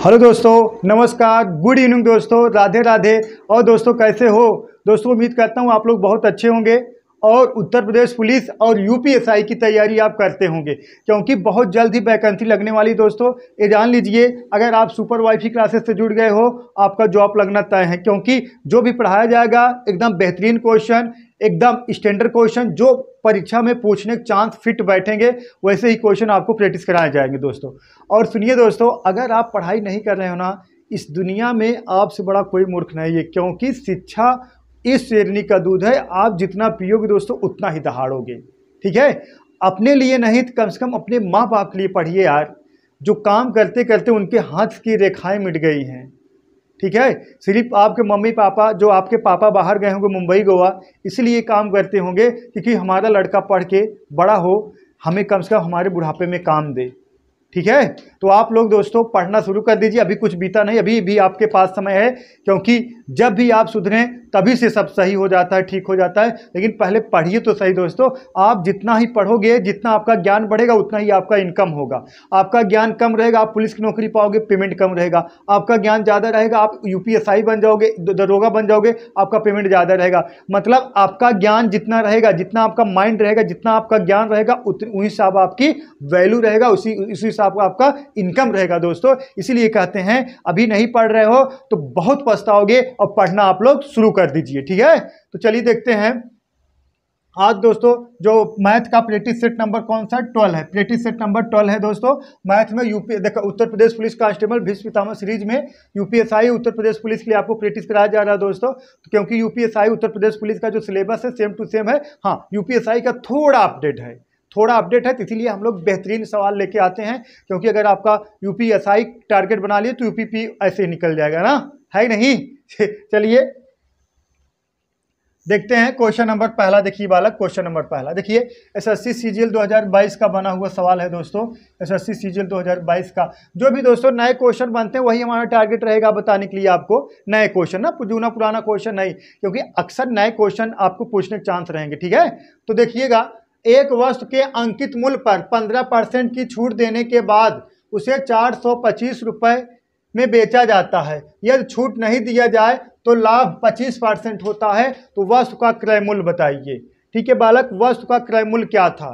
Hello दोस्तों, नमस्कार, good evening दोस्तों, राधे राधे। और दोस्तों कैसे हो दोस्तों? उम्मीद करता हूँ आप लोग बहुत अच्छे होंगे और उत्तर प्रदेश पुलिस और यूपीएसआई की तैयारी आप करते होंगे, क्योंकि बहुत जल्द ही वैकेंसी लगने वाली। दोस्तों ये जान लीजिए, अगर आप सुपर वाईफाई क्लासेस से जुड़ गए हो आपका जॉब लगना तय है, क्योंकि जो भी पढ़ाया जाएगा एकदम बेहतरीन क्वेश्चन, एकदम स्टैंडर्ड क्वेश्चन, जो परीक्षा में पूछने के चांस फिट बैठेंगे वैसे ही क्वेश्चन आपको प्रैक्टिस कराए जाएंगे दोस्तों। और सुनिए दोस्तों, अगर आप पढ़ाई नहीं कर रहे हो ना, इस दुनिया में आपसे बड़ा कोई मूर्ख नहीं है, क्योंकि शिक्षा इस शेरनी का दूध है। आप जितना पियोगे दोस्तों उतना ही दहाड़ोगे। ठीक है, अपने लिए नहीं तो कम से कम अपने माँ बाप के लिए पढ़िए यार, जो काम करते करते उनके हाथ की रेखाएं मिट गई हैं। ठीक है, सिर्फ आपके मम्मी पापा, जो आपके पापा बाहर गए होंगे मुंबई गोवा, इसलिए काम करते होंगे क्योंकि हमारा लड़का पढ़ के बड़ा हो, हमें कम से कम हमारे बुढ़ापे में काम दे। ठीक है, तो आप लोग दोस्तों पढ़ना शुरू कर दीजिए। अभी कुछ बीता नहीं, अभी भी आपके पास समय है, क्योंकि जब भी आप सुधरें तभी से सब सही हो जाता है, ठीक हो जाता है। लेकिन पहले पढ़िए तो सही दोस्तों। आप जितना ही पढ़ोगे, जितना आपका ज्ञान बढ़ेगा, उतना ही आपका इनकम होगा। आपका ज्ञान कम रहेगा, आप पुलिस की नौकरी पाओगे, पेमेंट कम रहेगा। आपका ज्ञान ज़्यादा रहेगा, आप यूपीएसआई बन जाओगे, दरोगा बन जाओगे, आपका पेमेंट ज़्यादा रहेगा। मतलब आपका ज्ञान जितना रहेगा, जितना आपका माइंड रहेगा, जितना आपका ज्ञान रहेगा, उसी हिसाब आपकी वैल्यू रहेगा, उसी हिसाब का आपका इनकम रहेगा दोस्तों। इसीलिए कहते हैं अभी नहीं पढ़ रहे हो तो बहुत पछताओगे, और पढ़ना आप लोग शुरू कर दीजिए। ठीक है, तो चलिए देखते हैं आज दोस्तों जो मैथ का प्रैक्टिस सेट नंबर कौन सा 12 है। प्रैक्टिस सेट नंबर 12 है दोस्तों। मैथ में यूपी देखो, Uttar Pradesh police constable Bhishma Pitamah series में यूपीएसआई उत्तर प्रदेश पुलिस के लिए आपको प्रैक्टिस कराया जा रहा है दोस्तों। तो क्योंकि यूपीएसआई उत्तर प्रदेश पुलिस का जो सिलेबस है सेम टू सेम है, हाँ यूपीएसआई का थोड़ा अपडेट है, तो इसीलिए हम लोग बेहतरीन सवाल लेके आते हैं। क्योंकि अगर आपका यूपीएसआई टारगेट बना लिए तो यूपीपी ऐसे ही निकल जाएगा ना, है नहीं। चलिए देखते हैं क्वेश्चन नंबर पहला। देखिए बालक, क्वेश्चन नंबर पहला देखिए, एसएससी सीजीएल 2022 का बना हुआ सवाल है दोस्तों। एसएससी सीजीएल 2022 का जो भी दोस्तों नए क्वेश्चन बनते हैं वही हमारा टारगेट रहेगा बताने के लिए आपको। नए क्वेश्चन ना, जूना पुराना क्वेश्चन नहीं, क्योंकि अक्सर नए क्वेश्चन आपको पूछने के चांस रहेंगे। ठीक है, तो देखिएगा, एक वस्तु के अंकित मूल्य पर 15% की छूट देने के बाद उसे 425 रुपये में बेचा जाता है। यदि छूट नहीं दिया जाए तो लाभ 25% होता है। तो वस्तु का क्रय मूल्य बताइए। ठीक है बालक, वस्तु का क्रय मूल्य क्या था?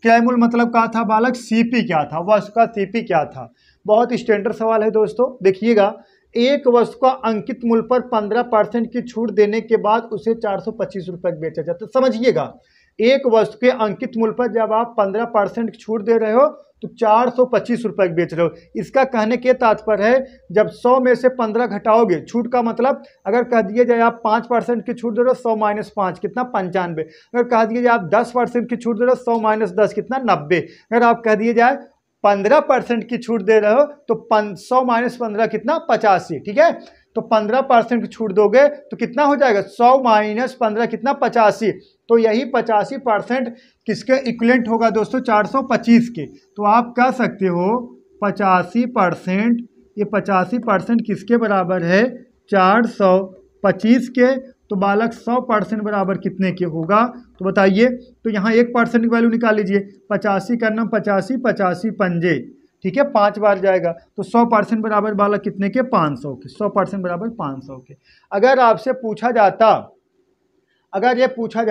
क्रय मूल्य मतलब क्या था बालक? सीपी क्या था? वस्तु का सीपी क्या था? बहुत स्टैंडर्ड सवाल है दोस्तों। देखिएगा, एक वस्तु का अंकित मूल्य पर 15% की छूट देने के बाद उसे 425 रुपये बेचा जाता है। समझिएगा, एक वस्तु के अंकित मूल्य पर जब आप 15% की छूट दे रहे हो तो 425 रुपये बेच रहे हो। इसका कहने के तात्पर्य है, जब 100 में से 15 घटाओगे, छूट का मतलब अगर कह दिया जाए आप 5% की छूट दे रहे हो, 100 माइनस 5 कितना 95। अगर कह दिया जाए आप 10% की छूट दे रहे हो, 100 माइनस 10 कितना 90। अगर आप कह दिए जाए 15% की छूट दे रहे हो तो 100 माइनस 15 कितना 85। ठीक है, तो 15% की छूट दोगे तो कितना हो जाएगा? 100 माइनस 15 कितना 85। तो यही 85% किसके इक्विवेलेंट होगा दोस्तों? 425 के। तो आप कह सकते हो 85%, ये 85% किसके बराबर है? 425 के। तो बालक 100% बराबर कितने के होगा? तो बताइए। तो यहाँ 1% की वैल्यू निकाल लीजिए। 85 का नाम 85, 85 पंजे, ठीक है, 5 बार जाएगा। तो 100% बराबर बालक कितने के? 500 के। 100% बराबर 500 के। अगर आपसे पूछा जाता, अगर ये पूछा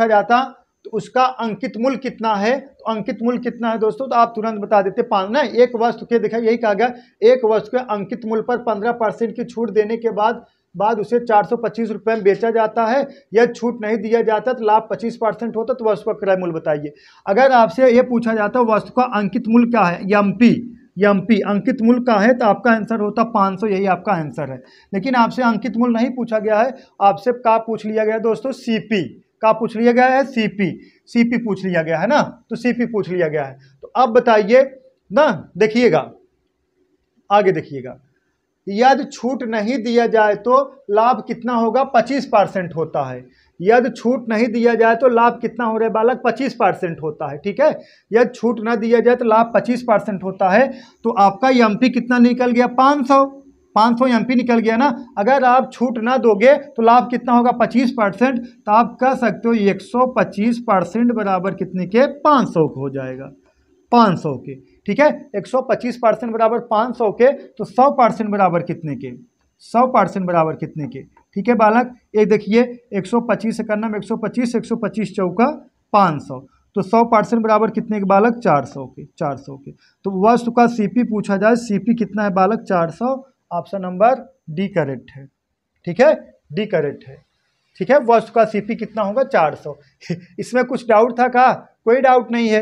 जाता तो उसका अंकित मूल्य कितना है, तो अंकित मूल्य कितना है दोस्तों? तो आप तुरंत बता देते 5 ना। एक वस्तु के, देखा यही कहा गया, एक वस्तु के अंकित मूल्य पर 15% की छूट देने के बाद उसे 425 रुपये में बेचा जाता है। यह छूट नहीं दिया जाता तो लाभ 25% होता। तो वस्तु का क्रय मूल्य बताइए। अगर आपसे यह पूछा जाता वस्तु का अंकित मूल्य क्या है, एमपी अंकित मूल्य का है, तो आपका आंसर होता 500, यही आपका आंसर है। लेकिन आपसे अंकित मूल्य नहीं पूछा गया है, आपसे क्या पूछ लिया गया दोस्तों? सीपी का पूछ लिया गया है, सीपी पूछ लिया गया है ना। तो सीपी पूछ लिया गया है। तो अब बताइए ना, देखिएगा आगे, देखिएगा, यदि छूट नहीं दिया जाए तो लाभ कितना होगा? 25% होता है। यदि छूट नहीं दिया जाए तो लाभ कितना हो रहा है बालक? 25% होता है। ठीक है, यदि छूट ना दिया जाए तो लाभ 25% होता है। तो आपका एमपी कितना निकल गया? 500 एमपी निकल गया ना। अगर आप छूट ना दोगे तो लाभ कितना होगा? 25%। तो आप कह सकते हो 125% बराबर कितने के? 500 हो जाएगा, 500 के। ठीक है। 125% बराबर 500 के, तो 100% बराबर कितने के? 100% बराबर कितने के? ठीक है बालक, एक देखिए 125 से करना, 125 125 चौका 500, तो 100% बराबर कितने के बालक? 400 के। 400 के, तो वस्तु का सीपी पूछा जाए, सीपी कितना है बालक? 400। ऑप्शन नंबर डी करेक्ट है। ठीक है, डी करेक्ट है। ठीक है, वस्तु का सीपी कितना होगा? 400। इसमें कुछ डाउट था का? कोई डाउट नहीं है।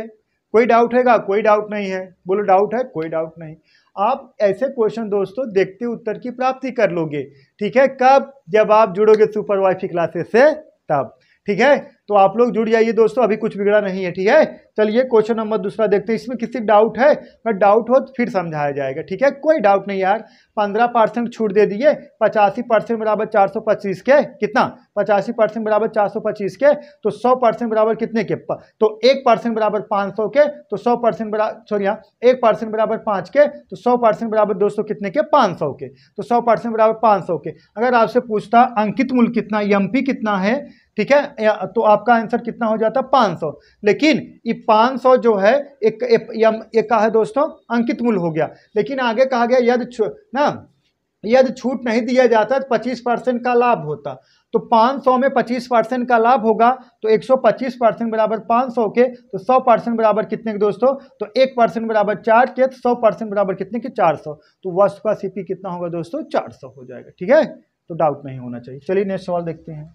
कोई डाउट है का? कोई डाउट नहीं है। बोलो डाउट है? कोई डाउट नहीं। आप ऐसे क्वेश्चन दोस्तों देखते उत्तर की प्राप्ति कर लोगे। ठीक है, कब? जब आप जुड़ोगे सुपर वाईफाई क्लासेस से, तब। ठीक है, तो आप लोग जुड़ जाइए दोस्तों, अभी कुछ बिगड़ा नहीं है। ठीक है, चलिए क्वेश्चन नंबर दूसरा देखते हैं। इसमें किसी डाउट है? अगर डाउट हो तो फिर समझाया जाएगा। ठीक है, कोई डाउट नहीं यार। 15% छूट दे दिए, 85% बराबर 425 के, कितना? 85% बराबर 425 के, तो 100% बराबर कितने के? तो 1% बराबर 500 के, तो 100% बराबर, सॉरी 1% बराबर 5 के, तो 100% बराबर दोस्तों कितने के? 500 के, तो 100% बराबर 500 के। अगर आपसे पूछता अंकित मूल्य कितना, एमपी कितना है, ठीक है, तो आपका आंसर कितना हो जाता? 500। लेकिन ये 500 जो है एक का है दोस्तों अंकित मूल्य हो गया, लेकिन आगे कहा गया यदि छूट नहीं दिया जाता तो 25% का लाभ होता। तो 500 में 25% का लाभ होगा, तो 125% बराबर 500 के, तो 100% बराबर कितने के दोस्तों? तो 1% बराबर 4 के, तो 100% बराबर कितने के? 400। तो वस्तु का सीपी कितना होगा दोस्तों? 400 हो जाएगा। ठीक है, तो डाउट नहीं होना चाहिए। चलिए नेक्स्ट सवाल देखते हैं।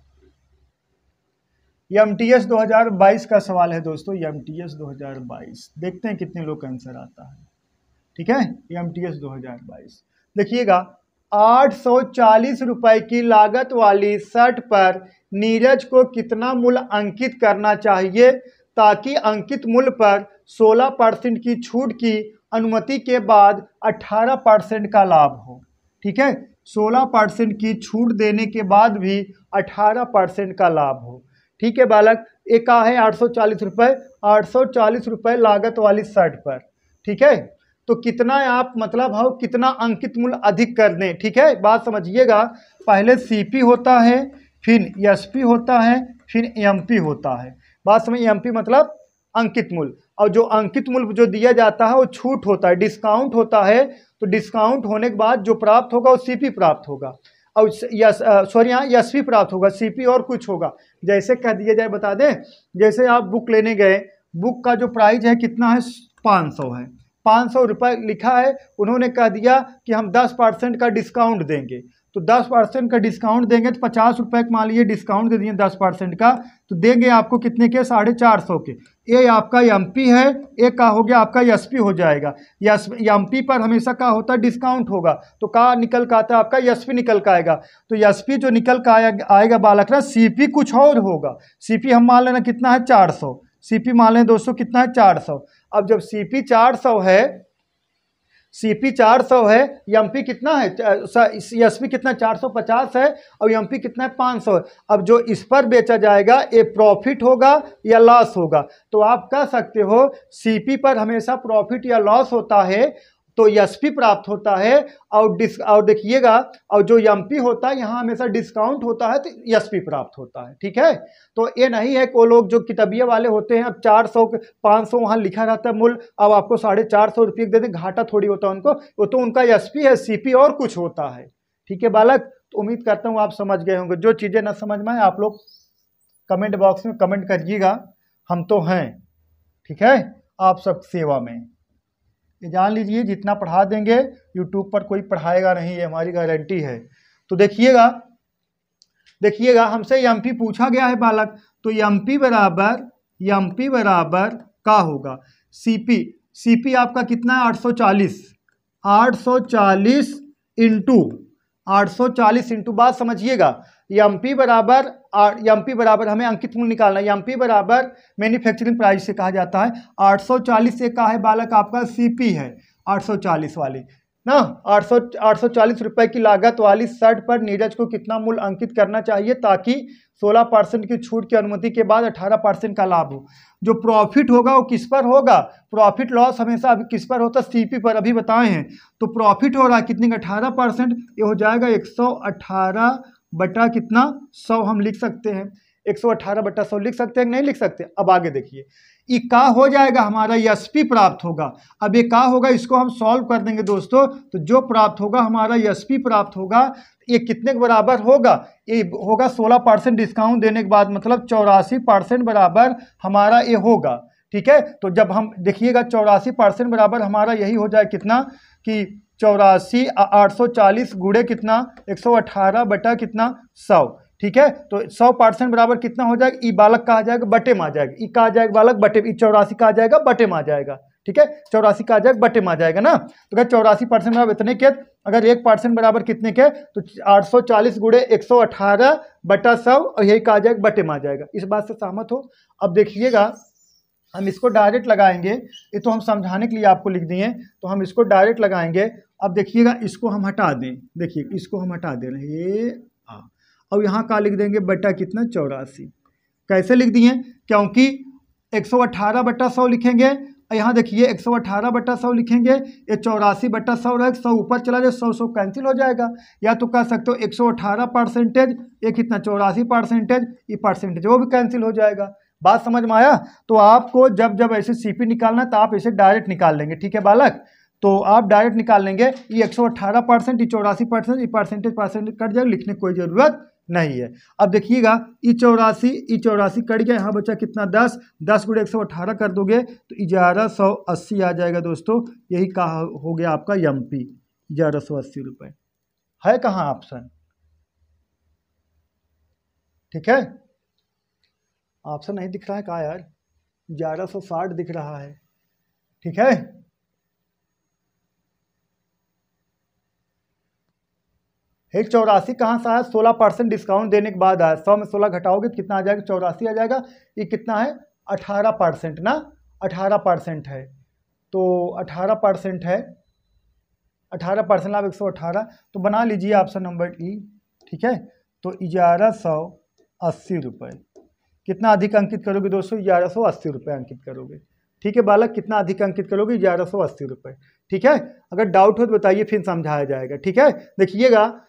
एमटीएस 2022 का सवाल है दोस्तों। एमटीएस 2022 देखते हैं कितने लोग का आंसर आता है। ठीक है, एमटीएस 2022 देखिएगा। 840 रुपए की लागत वाली शर्ट पर नीरज को कितना मूल्य अंकित करना चाहिए ताकि अंकित मूल्य पर 16% की छूट की अनुमति के बाद 18% का लाभ हो? ठीक है, 16% की छूट देने के बाद भी 18% का लाभ हो। ठीक है बालक, एक का है 840 रुपये, 840 रुपये लागत वाली शर्ट पर। ठीक है, तो कितना आप मतलब हो कितना अंकित मूल्य अधिक कर दें। ठीक है, बात समझिएगा। पहले सीपी होता है, फिर एसपी होता है, फिर एमपी होता है। बात समझ, एमपी मतलब अंकित मूल्य, और जो अंकित मूल्य जो दिया जाता है वो छूट होता है, डिस्काउंट होता है। तो डिस्काउंट होने के बाद जो प्राप्त होगा वो सीपी प्राप्त होगा, और सॉरी यहाँ एसपी प्राप्त होगा, सीपी और कुछ होगा। जैसे कह दिया जाए, बता दें, जैसे आप बुक लेने गए, बुक का जो प्राइस है कितना है? 500 है। 500 रुपये लिखा है, उन्होंने कह दिया कि हम 10% का डिस्काउंट देंगे। तो 10% का डिस्काउंट देंगे तो 50 रुपये का मान लीजिए डिस्काउंट दे दिए 10% का, तो देंगे आपको कितने के? 450 के। ये आपका एमपी है, एक का हो गया आपका एसपी हो जाएगा। एमपी पर हमेशा का होता है डिस्काउंट होगा, तो का निकल का आता है आपका एसपी निकल का आएगा। तो एसपी जो निकल का आएगा बालक ना, सीपी कुछ और होगा। सीपी हम मान लेना कितना है? 400। सीपी मान लें दोस्तों कितना है? 400। अब जब सीपी 400 है, सीपी 400 है, एमपी कितना है? एसपी कितना? 450 है, और एमपी कितना है? 500 है। अब जो इस पर बेचा जाएगा ये प्रॉफिट होगा या लॉस होगा? तो आप कह सकते हो सीपी पर हमेशा प्रॉफिट या लॉस होता है, तो एसपी प्राप्त होता है। और देखिएगा, और जो एमपी होता है यहाँ हमेशा डिस्काउंट होता है, तो एसपी प्राप्त होता है। ठीक है, तो ये नहीं है कि वो लोग जो किताबिये वाले होते हैं, अब 400 500 वहाँ लिखा रहता है मूल्य, अब आपको 450 रुपये दे दें, घाटा थोड़ी होता है उनको, वो तो उनका एसपी है, सीपी और कुछ होता है। ठीक है बालक, तो उम्मीद करता हूँ आप समझ गए होंगे। जो चीज़ें ना समझ में आए आप लोग कमेंट बॉक्स में कमेंट करिएगा, हम तो हैं। ठीक है, आप सब सेवा में। ये जान लीजिए, जितना पढ़ा देंगे यूट्यूब पर कोई पढ़ाएगा नहीं, ये हमारी गारंटी है। तो देखिएगा हमसे एमपी पूछा गया है बालक, तो एमपी बराबर का होगा सीपी आपका कितना है? 840 इंटू 840 इंटू, बात समझिएगा, एमपी बराबर हमें अंकित मूल्य निकालना है। एमपी बराबर मैन्युफैक्चरिंग प्राइस से कहा जाता है। 840 से का है बालक आपका सीपी है 840 वाली ना। 840 रुपए की लागत वाली शर्ट पर नीरज को कितना मूल्य अंकित करना चाहिए ताकि 16% की छूट की अनुमति के बाद 18% का लाभ हो? जो प्रॉफिट होगा वो किस पर होगा? प्रॉफिट लॉस हमेशा अभी किस पर होता है? सीपी पर, अभी बताए हैं। तो प्रॉफिट हो रहा है कितने का? 18%। ये हो जाएगा 118 बटा कितना? 100 हम लिख सकते हैं। 118/100 लिख सकते हैं कि नहीं लिख सकते। अब आगे देखिए, ये का हो जाएगा हमारा एसपी प्राप्त होगा। अब ये का होगा, इसको हम सॉल्व कर देंगे दोस्तों, तो जो प्राप्त होगा हमारा एसपी प्राप्त होगा, ये कितने के बराबर होगा, ये होगा 16% डिस्काउंट देने के बाद, मतलब 84% बराबर हमारा ये होगा। ठीक है, तो जब हम देखिएगा 84% बराबर हमारा यही हो जाए कितना कि 84 840 गुणे कितना 118 बटा कितना 100। ठीक है, तो 100% बराबर कितना हो जाएगा, ई बालक कहा जाएगा बटे में आ जाएगा, ई कहा जाएगा बालक बटे, ई 84 कहा जाएगा बटे में आ जाएगा। ठीक है, 84 कहा जाएगा बटे में आ जाएगा ना। तो क्या 84% बराबर इतने के, अगर 1% बराबर कितने के, तो 840 गुणे 118 बटा 100 और यही कहा जाएगा बटे में आ जाएगा। इस बात से सहमत हो। अब देखिएगा हम इसको डायरेक्ट लगाएंगे, ये तो हम समझाने के लिए आपको लिख दिए, तो हम इसको डायरेक्ट लगाएंगे। अब देखिएगा इसको हम हटा दें, देखिए इसको हम हटा दे रहे हैं ये, अब यहाँ का लिख देंगे बटा कितना 84। कैसे लिख दिए, क्योंकि 118/100 लिखेंगे, यहाँ देखिए 118/100 लिखेंगे, ये 84/100 रहे, 100 ऊपर चला जाए, 100 कैंसिल हो जाएगा। या तो कह सकते हो 118%, ये कितना 84%, ये परसेंटेज वो भी कैंसिल हो जाएगा। बात समझ में आया। तो आपको जब जब ऐसे सीपी निकालना तो आप ऐसे डायरेक्ट निकाल लेंगे। ठीक है बालक, तो आप डायरेक्ट निकाल लेंगे, ये 118%, ये 84%, ये परसेंटेज कट जाएगा, लिखने की कोई ज़रूरत नहीं है। अब देखिएगा ई 84 कट गया, यहाँ बचा कितना 10 गुणे 118 कर दोगे तो 1180 आ जाएगा दोस्तों। यही कहा हो गया आपका MP 1180 रुपये। है कहाँ ऑप्शन, ठीक है, ऑप्शन नहीं दिख रहा है कहाँ यार, 1160 दिख रहा है। ठीक है, है 84 कहाँ से आया, 16% डिस्काउंट देने के बाद आया। 100 में 16 घटाओगे तो कितना आ जाएगा, 84 आ जाएगा। ये कितना है 18% ना, 18% है, तो 18% है, 18% लाभ 118, तो बना लीजिए ऑप्शन नंबर ई। ठीक है, तो 1180 रुपये। कितना अधिक अंकित करोगे दोस्तों, 1180 रुपये अंकित करोगे। ठीक है बालक, कितना अधिक अंकित करोगे, 1180 रुपये। ठीक है, अगर डाउट हो तो बताइए, फिर समझाया जाएगा। ठीक है, देखिएगा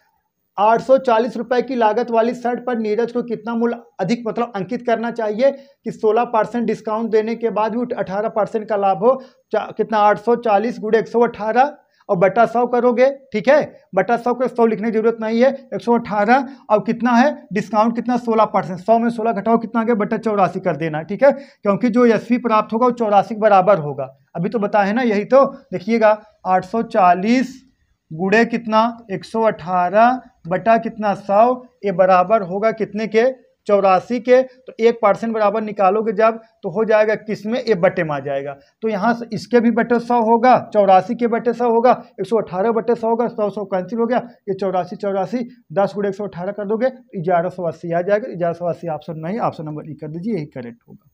840 रुपये की लागत वाली शर्ट पर नीरज को कितना मूल्य अधिक मतलब अंकित करना चाहिए कि 16% डिस्काउंट देने के बाद भी 18% का लाभ हो। कितना 840 गुणे 118 और बटा 100 करोगे। ठीक है, बटा 100 को 100 लिखने की जरूरत नहीं है, 118 और कितना है डिस्काउंट कितना 16%, 100 में 16 घटाओ कितना आ गया बटा 84 कर देना। ठीक है, क्योंकि जो एसपी प्राप्त होगा वो 84 के बराबर होगा। अभी तो बताया है ना, यही तो देखिएगा 840 गुणे कितना 118 बटा कितना 100, ये बराबर होगा कितने के 84 के। तो 1% बराबर निकालोगे जब तो हो जाएगा किसमें, ये बटे में आ जाएगा। तो यहाँ से इसके भी बटे 100 होगा, 84 के बटे 100 होगा, 118 बटे 100 होगा, 100 कैंसिल हो गया, ये 84 10 गुणे 118 कर दोगे 1180 आ जाएगा। 1180 ऑप्शन नहीं, ऑप्शन नंबर ई कर दीजिए, यही करेक्ट होगा।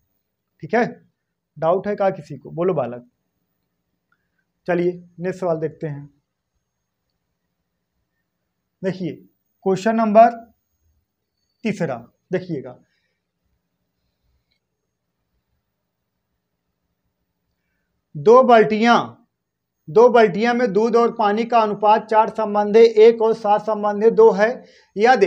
ठीक है, डाउट है क्या किसी को, बोलो बालक। चलिए नेक्स्ट सवाल देखते हैं। देखिए क्वेश्चन नंबर 3 देखिएगा, दो बाल्टियां में दूध और पानी का अनुपात 4:1 और 7:2 है। यदि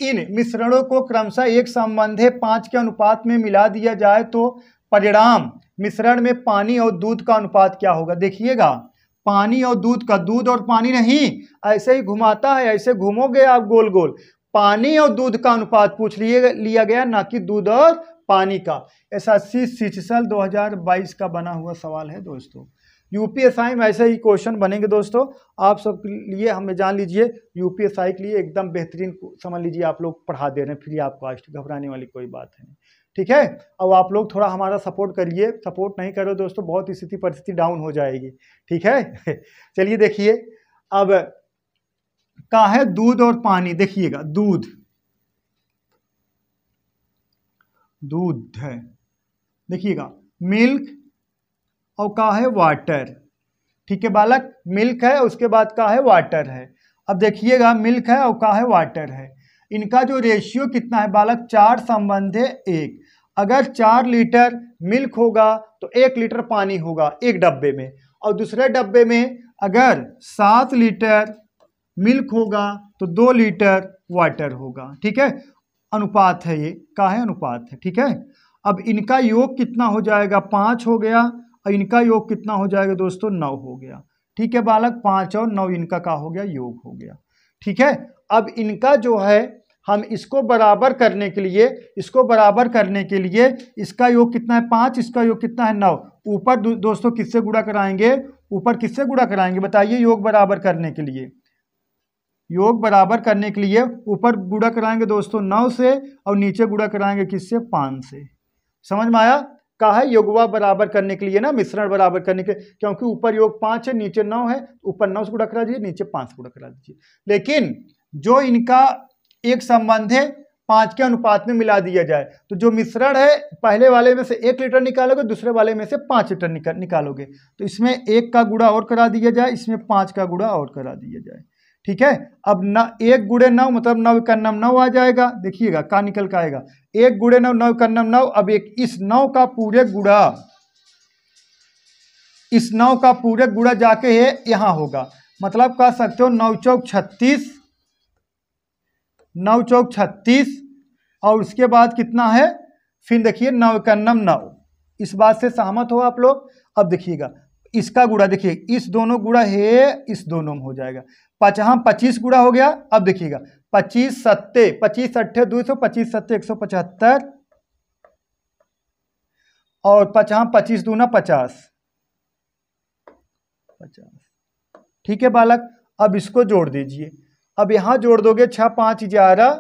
इन मिश्रणों को क्रमशः 1:5 के अनुपात में मिला दिया जाए तो परिणाम मिश्रण में पानी और दूध का अनुपात क्या होगा। देखिएगा पानी और दूध का, दूध और पानी नहीं, ऐसे ही घुमाता है, ऐसे घूमोगे आप गोल गोल। पानी और दूध का अनुपात पूछ लिया गया, ना कि दूध और पानी का। SSC शिक्षण 2022 का बना हुआ सवाल है दोस्तों। यूपीएसआई में ऐसे ही क्वेश्चन बनेंगे दोस्तों। आप सब लिए हमें जान लीजिए, यूपीएसआई के लिए एकदम बेहतरीन समझ लीजिए, आप लोग पढ़ा दे रहे हैं फ्री ऑफ कॉस्ट, घबराने वाली कोई बात है नहीं। ठीक है, अब आप लोग थोड़ा हमारा सपोर्ट करिए, सपोर्ट नहीं करो दोस्तों बहुत स्थिति परिस्थिति डाउन हो जाएगी। ठीक है चलिए देखिए, अब का है दूध और पानी। देखिएगा दूध है, देखिएगा मिल्क और का है वाटर। ठीक है बालक, मिल्क है उसके बाद का है वाटर है। अब देखिएगा मिल्क है और का है वाटर है, इनका जो रेशियो कितना है बालक 4:1। अगर 4 लीटर मिल्क होगा तो 1 लीटर पानी होगा एक डब्बे में, और दूसरे डब्बे में अगर 7 लीटर मिल्क होगा तो 2 लीटर वाटर होगा। ठीक है, अनुपात है, ये का है अनुपात है, ठीक है। अब इनका योग कितना हो जाएगा, 5 हो गया, और इनका योग कितना हो जाएगा दोस्तों, 9 हो गया, ठीक है बालक। 5 और 9 इनका का हो गया, योग हो गया, ठीक है। अब इनका जो है हम इसको बराबर करने के लिए, इसका योग कितना है 5, इसका योग कितना है 9। ऊपर दोस्तों किससे गुणा कराएंगे, ऊपर किससे गुणा कराएंगे बताइए, योग बराबर करने के लिए, ऊपर गुणा कराएंगे दोस्तों 9 से, और नीचे गुणा कराएंगे किससे, 5 से। समझ में आया, का है योगवा बराबर करने के लिए ना, मिश्रण बराबर करने के, क्योंकि ऊपर योग 5 है, नीचे 9 है, ऊपर 9 से गुणा करा दीजिए, नीचे 5 से गुणा करा दीजिए। लेकिन जो इनका एक संबंध है 5 के अनुपात में मिला दिया जाए, तो जो मिश्रण है पहले वाले में से 1 लीटर निकालोगे, दूसरे वाले में से 5 लीटर निकालोगे, तो इसमें 1 का गुणा और करा दिया जाए, इसमें 5 का गुणा और करा दिया जाए, ठीक है। अब 1 गुणे 9 मतलब 9 का 9 आ जाएगा, देखिएगा का निकल का आएगा, 1 गुणे 9 9 का 9। अब एक इस 9 का पूरे गुणा, इस 9 का पूरे गुणा जाके ये यहाँ होगा, मतलब कह सकते हो 9 चौक 36, 9 चौक 36, और उसके बाद कितना है, फिर देखिए 9 का 9। इस बात से सहमत हो आप लोग। अब देखिएगा इसका गुणा, देखिए इस दोनों गुणा है, इस दोनों में हो जाएगा, 25 गुणा हो गया। अब देखिएगा 25 सत्ते 200, 25 सत्ते 175, और 25 दूना 50, ठीक है बालक। अब इसको जोड़ दीजिए, अब यहाँ जोड़ दोगे 6 5 11,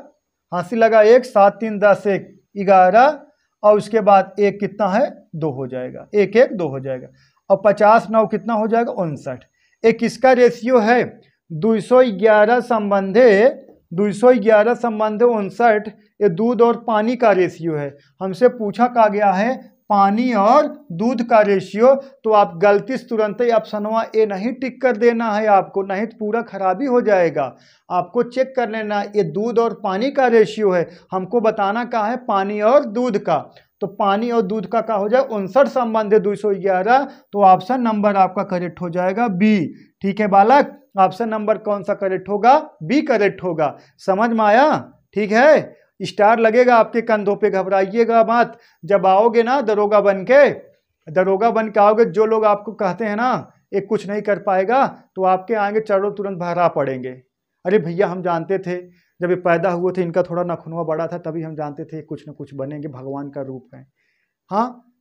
हासिल लगा 1, 7 3 10 1 11, और उसके बाद 1 कितना है 2 हो जाएगा, 1 1 2 हो जाएगा, और 50 9 कितना हो जाएगा 59। एक किसका रेशियो है, 211 संबंधे 59, ये दूध और पानी का रेशियो है। हमसे पूछा कहा गया है पानी और दूध का रेशियो, तो आप गलती से तुरंत ही ऑप्शनवा ए नहीं टिक कर देना है आपको, नहीं तो पूरा खराबी हो जाएगा। आपको चेक कर लेना, ये दूध और पानी का रेशियो है, हमको बताना कहा है पानी और दूध का, तो पानी और दूध का हो जाए 59 संबंध है 211, तो ऑप्शन नंबर आपका करेक्ट हो जाएगा बी, ठीक है बालक। ऑप्शन नंबर कौन सा करेक्ट होगा, बी करेक्ट होगा। समझ में आया, ठीक है। स्टार लगेगा आपके कंधों पे, घबराइएगा मत। जब आओगे ना दरोगा बन के आओगे, जो लोग आपको कहते हैं ना एक कुछ नहीं कर पाएगा, तो आपके आएंगे चढ़ो तुरंत भरा पड़ेंगे। अरे भैया हम जानते थे जब ये पैदा हुए थे, इनका थोड़ा नखुनवा बड़ा था, तभी हम जानते थे कुछ न कुछ बनेंगे, भगवान का रूप है। हाँ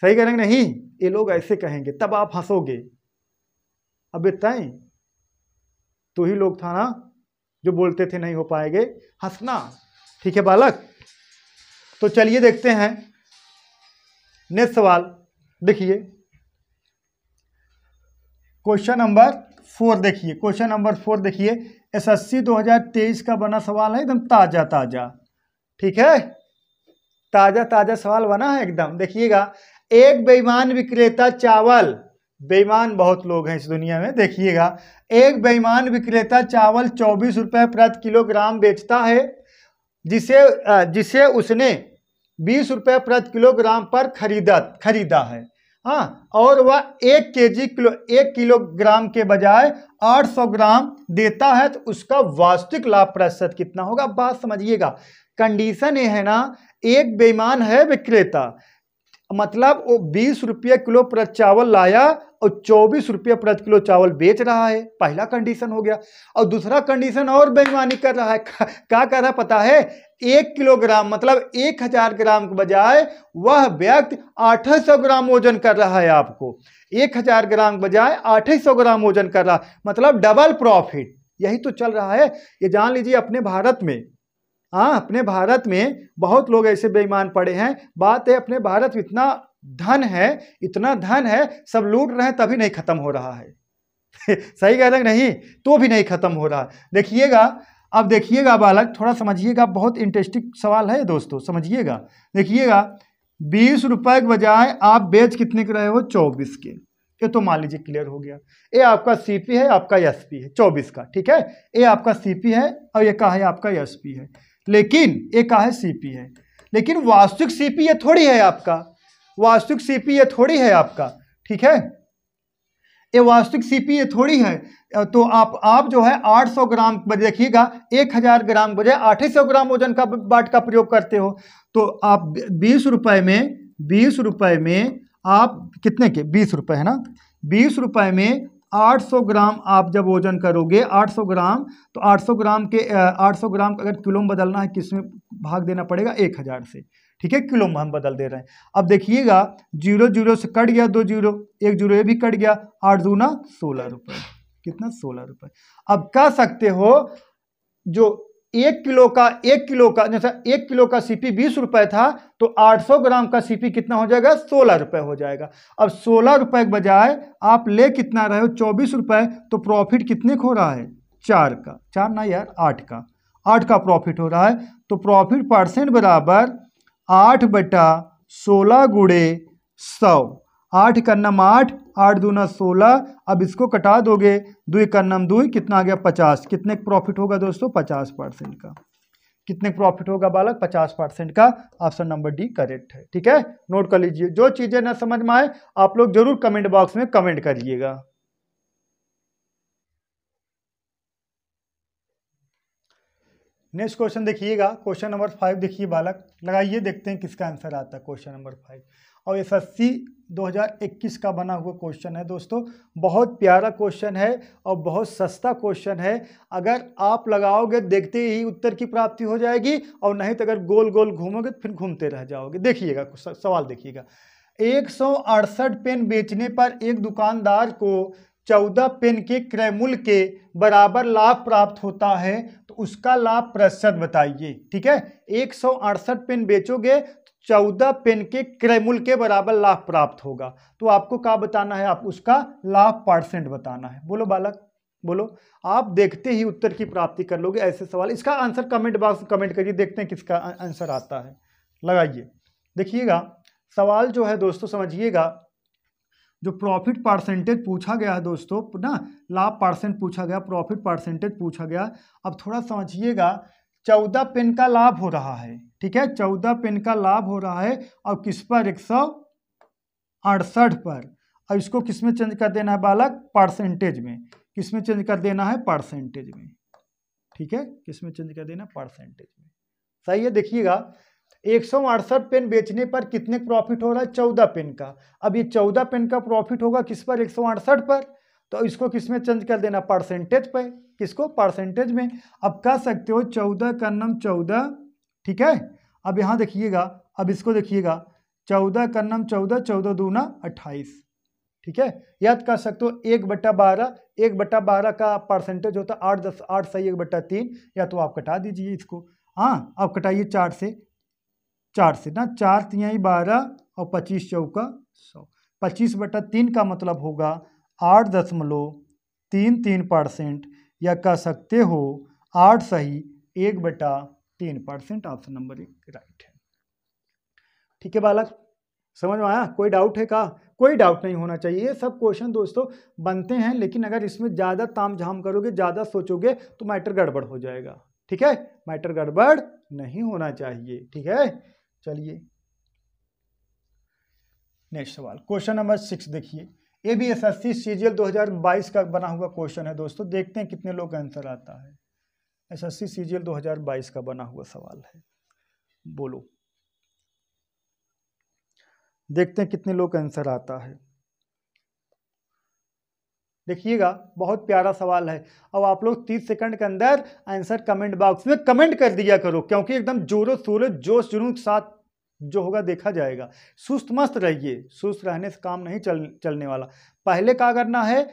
सही करेंगे नहीं, ये लोग ऐसे कहेंगे, तब आप हंसोगे। अब तय तो ही लोग था ना जो बोलते थे नहीं हो पाएंगे, हंसना, ठीक है बालक। तो चलिए देखते हैं नेक्स्ट सवाल। देखिए क्वेश्चन नंबर 4 देखिए, क्वेश्चन नंबर 4 देखिए, SSC 2023 का बना सवाल है, एकदम ताजा ताजा, ठीक है, ताजा ताजा सवाल बना है एकदम। देखिएगा, एक बेईमान विक्रेता चावल, बेईमान बहुत लोग हैं इस दुनिया में, देखिएगा एक बेईमान विक्रेता चावल 24 रुपये प्रति किलोग्राम बेचता है, जिसे उसने 20 रुपये प्रति किलोग्राम पर खरीदा है। हाँ, और वह 1 किलोग्राम के बजाय 800 ग्राम देता है, तो उसका वास्तविक लाभ प्रतिशत कितना होगा। बात समझिएगा, कंडीशन ये है ना, एक बेईमान है विक्रेता, मतलब वो 20 रुपये किलो प्रति चावल लाया और 24 रुपये प्रति किलो चावल बेच रहा है, पहला कंडीशन हो गया। और दूसरा कंडीशन और बेईमानी कर रहा है, क्या कर रहा है पता है, 1 किलोग्राम मतलब 1000 ग्राम के बजाय वह व्यक्ति 800 ग्राम वजन कर रहा है। आपको 1000 ग्राम के बजाय 800 ग्राम वजन कर रहा, मतलब डबल प्रॉफिट। यही तो चल रहा है, ये जान लीजिए अपने भारत में। हाँ, अपने भारत में बहुत लोग ऐसे बेईमान पड़े हैं। बात है अपने भारत में इतना धन है, इतना धन है, सब लूट रहे हैं तभी नहीं खत्म हो रहा है सही कह रहे हैं नहीं, तो भी नहीं खत्म हो रहा। देखिएगा, अब देखिएगा बालक, थोड़ा समझिएगा, बहुत इंटरेस्टिंग सवाल है दोस्तों, समझिएगा। देखिएगा 20 रुपए के बजाय आप बेच कितने के रहे हो, 24 के। ये तो मान लीजिए क्लियर हो गया। ये आपका सीपी है, आपका एसपी है 24 का, ठीक है। ये आपका सीपी है और ये का है आपका एसपी है, लेकिन ये का है सीपी है, लेकिन वास्तविक सीपी ये थोड़ी है आपका, वास्तविक सीपी ये थोड़ी है आपका, ठीक है। ये वास्तविक सीपी ये थोड़ी है। तो आप जो है 800 ग्राम देखिएगा, 1000 ग्राम बजाय 800 ग्राम वजन का बाट का प्रयोग करते हो। तो आप 20 रुपए में आप कितने के 20 रुपए है ना, 20 रुपए में 800 ग्राम आप जब वजन करोगे 800 ग्राम, तो 800 ग्राम के 800 ग्राम अगर किलो में बदलना है, किसमें भाग देना पड़ेगा 1000 से, ठीक है, किलो में हम बदल दे रहे हैं। अब देखिएगा 0 0 से कट गया 2 0, 1 0 ये भी कट गया, 8 दूना 16 रुपये, कितना 16 रुपये। अब कह सकते हो जो 1 किलो का जैसा 1 किलो का सीपी 20 रुपये था, तो 800 ग्राम का सीपी कितना हो जाएगा 16 रुपये हो जाएगा। अब 16 रुपये के बजाय आप ले कितना रहे हो 24 रुपये, तो प्रॉफिट कितने को हो रहा है 4 का, 4 ना यार 8 का प्रॉफिट हो रहा है। तो प्रॉफिट परसेंट बराबर 8/16 गुणे 100, 8 का नम 8, 8 दूना 16। अब इसको कटा दोगे, 2 का नम 2, कितना आ गया 50। कितने प्रॉफिट होगा दोस्तों 50% का। कितने प्रॉफिट होगा बालक 50% का। ऑप्शन नंबर डी करेक्ट है, ठीक है, नोट कर लीजिए। जो चीजें ना समझ में आए आप लोग जरूर कमेंट बॉक्स में कमेंट करिएगा। नेक्स्ट क्वेश्चन देखिएगा, क्वेश्चन नंबर 5 देखिए बालक, लगाइए, देखते हैं किसका आंसर आता है क्वेश्चन नंबर 5। और एसएससी 2021 का बना हुआ क्वेश्चन है दोस्तों, बहुत प्यारा क्वेश्चन है और बहुत सस्ता क्वेश्चन है। अगर आप लगाओगे देखते ही उत्तर की प्राप्ति हो जाएगी, और नहीं तो अगर गोल गोल घूमोगे फिर घूमते रह जाओगे। देखिएगा सवाल देखिएगा, 168 पेन बेचने पर एक दुकानदार को 14 पेन के क्रय मूल्य के बराबर लाभ प्राप्त होता है, तो उसका लाभ प्रतिशत बताइए। ठीक है, 168 पेन बेचोगे, 14 पेन के क्रय मूल्य के बराबर लाभ प्राप्त होगा, तो आपको क्या बताना है, आप उसका लाभ परसेंट बताना है। बोलो बालक, बोलो। आप देखते ही उत्तर की प्राप्ति कर लोगे ऐसे सवाल। इसका आंसर कमेंट बॉक्स में कमेंट करिए, देखते हैं किसका आंसर आता है। लगाइए, देखिएगा सवाल जो है दोस्तों, समझिएगा। जो प्रॉफिट परसेंटेज पूछा गया है दोस्तों ना, लाभ परसेंट पूछा गया, प्रॉफिट परसेंटेज पूछा गया। अब थोड़ा समझिएगा, 14 पेन का लाभ हो रहा है, ठीक है, 14 पेन का लाभ हो रहा है, और किस पर 168 पर। अब इसको किस में चेंज कर देना है बालक, परसेंटेज में। किस में चेंज कर देना है, परसेंटेज में। ठीक है, किस में चेंज कर देना, परसेंटेज में। सही है, देखिएगा 168 पेन बेचने पर कितने प्रॉफिट हो रहा है, 14 पेन का। अब ये 14 पेन का प्रॉफिट होगा किस पर, 168 पर, तो इसको किस में चेंज कर देना, परसेंटेज पे। किसको, परसेंटेज में। अब कह सकते हो 14 का नम 14, ठीक है। अब यहाँ देखिएगा, अब इसको देखिएगा, 14 का नम 14, 14 दूना 28, ठीक है। याद कर सकते हो 1/12, 1/12 का परसेंटेज होता है 8, 10, 8 सही 1/3, या तो आप कटा दीजिए इसको। हाँ, आप कटाइए 4 से ना, 4 तिहाई 12 और 25 चौका 100। 25/3 का मतलब होगा 8.33%, या कह सकते हो 8 सही 1/3%। ऑप्शन नंबर 1 राइट है। ठीक है बालक, समझ में आया, कोई डाउट है का? कोई डाउट नहीं होना चाहिए। ये सब क्वेश्चन दोस्तों बनते हैं, लेकिन अगर इसमें ज़्यादा ताम झाम करोगे, ज़्यादा सोचोगे, तो मैटर गड़बड़ हो जाएगा। ठीक है, मैटर गड़बड़ नहीं होना चाहिए। ठीक है, चलिए नेक्स्ट सवाल, क्वेश्चन नंबर 6 देखिए। ये भी एसएससी सीजीएल 2022 का बना हुआ क्वेश्चन है दोस्तों, देखते हैं कितने लोग आंसर आता है। एसएससी सीजीएल 2022 का बना हुआ सवाल है, बोलो, देखते हैं कितने लोग आंसर आता है। देखिएगा बहुत प्यारा सवाल है। अब आप लोग 30 सेकंड के अंदर आंसर कमेंट बॉक्स में कमेंट कर दिया करो, क्योंकि एकदम जोरों शोरों जोश जुनून के साथ जो होगा देखा जाएगा। सुस्त मस्त रहिए, सुस्त रहने से काम नहीं चलने वाला। पहले क्या करना है,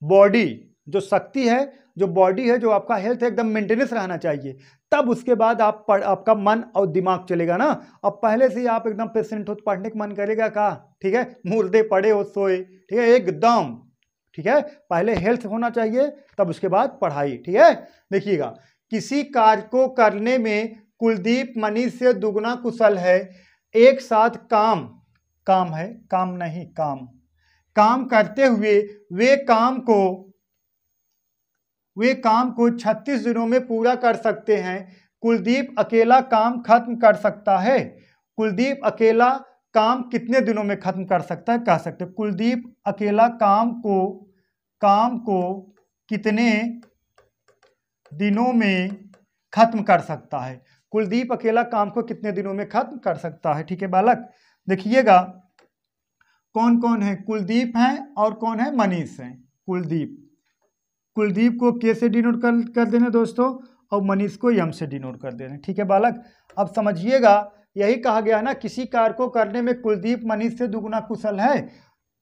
बॉडी जो शक्ति है, जो बॉडी है, जो आपका हेल्थ है, एकदम मेंटेनेंस रहना चाहिए, तब उसके बाद आपका मन और दिमाग चलेगा ना। अब पहले से आप एकदम पेशेंट हो तो पढ़ने का मन करेगा का? ठीक है, मुर्दे पड़े हो सोए, ठीक है, एकदम। ठीक है, पहले हेल्थ होना चाहिए, तब उसके बाद पढ़ाई। ठीक है, देखिएगा, किसी कार्य को करने में कुलदीप मनीष से दुगना कुशल है। एक साथ काम है, काम नहीं, काम करते हुए वे काम को 36 दिनों में पूरा कर सकते हैं। कुलदीप अकेला काम खत्म कर सकता है। कुलदीप अकेला काम कितने दिनों में खत्म कर सकता है, कह सकते हैं। कुलदीप अकेला काम को काम को कितने दिनों में खत्म कर सकता है। कुलदीप अकेला काम को कितने दिनों में खत्म कर सकता है। ठीक है बालक, देखिएगा कौन कौन है, कुलदीप हैं और कौन है, मनीष हैं। कुलदीप को के से डिनोट कर देना दोस्तों, और मनीष को यम से डिनोट कर देना। ठीक है बालक, अब समझिएगा यही कहा गया ना, किसी कार्य को करने में कुलदीप मनीष से दुगुना कुशल है।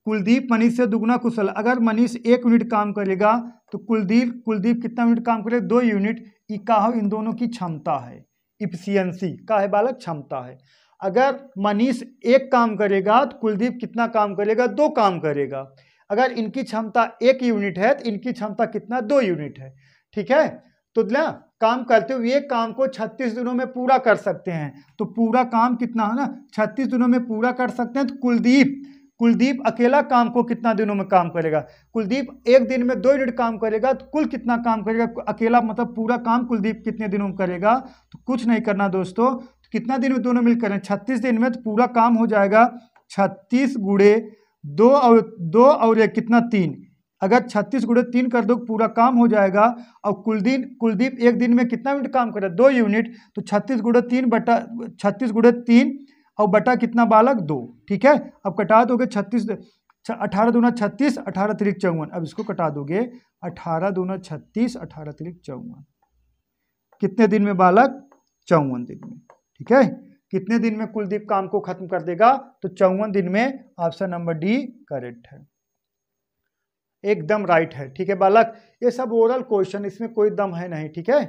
कुलदीप मनीष से दुगुना कुशल। अगर मनीष 1 यूनिट काम करेगा तो कुलदीप कितना यूनिट काम करेगा, 2 यूनिट। इकाह इन दोनों की क्षमता है, इफिशियंसी का है बालक, क्षमता है। अगर मनीष 1 काम करेगा तो कुलदीप कितना काम करेगा, 2 काम करेगा। अगर इनकी क्षमता 1 यूनिट है तो इनकी क्षमता कितना, 2 यूनिट है। ठीक है, तो ना काम करते हुए काम को 36 दिनों में पूरा कर सकते हैं। तो पूरा काम कितना है ना, 36 दिनों में पूरा कर सकते हैं। तो कुलदीप अकेला काम को कितना दिनों में काम करेगा, कुलदीप 1 दिन में 2 यूनिट काम करेगा। तो कुल कितना काम करेगा अकेला, मतलब पूरा काम कुलदीप कितने दिनों में करेगा। तो कुछ नहीं करना दोस्तों, तो कितना दिन में दोनों मिलकर करें, 36 दिन में। तो पूरा काम हो जाएगा 36 गुणे 2 और 1 कितना, 3। अगर 36 गुणे 3 कर दो पूरा काम हो जाएगा। और कुलदीप 1 दिन में कितना यूनिट काम करे, 2 यूनिट। तो 36 गुणे 3 और बटा कितना बालक, 2। ठीक है, अब कटा दोगे 36, 18 दूना 36, 18 तिरिक 54। अब इसको कटा दोगे 18 दूना 36, 18 तिरिक 54। कितने दिन में बालक, 54 दिन में। ठीक है, कितने दिन में कुलदीप काम को खत्म कर देगा, तो 54 दिन में। ऑप्शन नंबर डी करेक्ट है, एकदम राइट है। ठीक है बालक, ये सब ओरल क्वेश्चन, इसमें कोई दम है नहीं। ठीक है,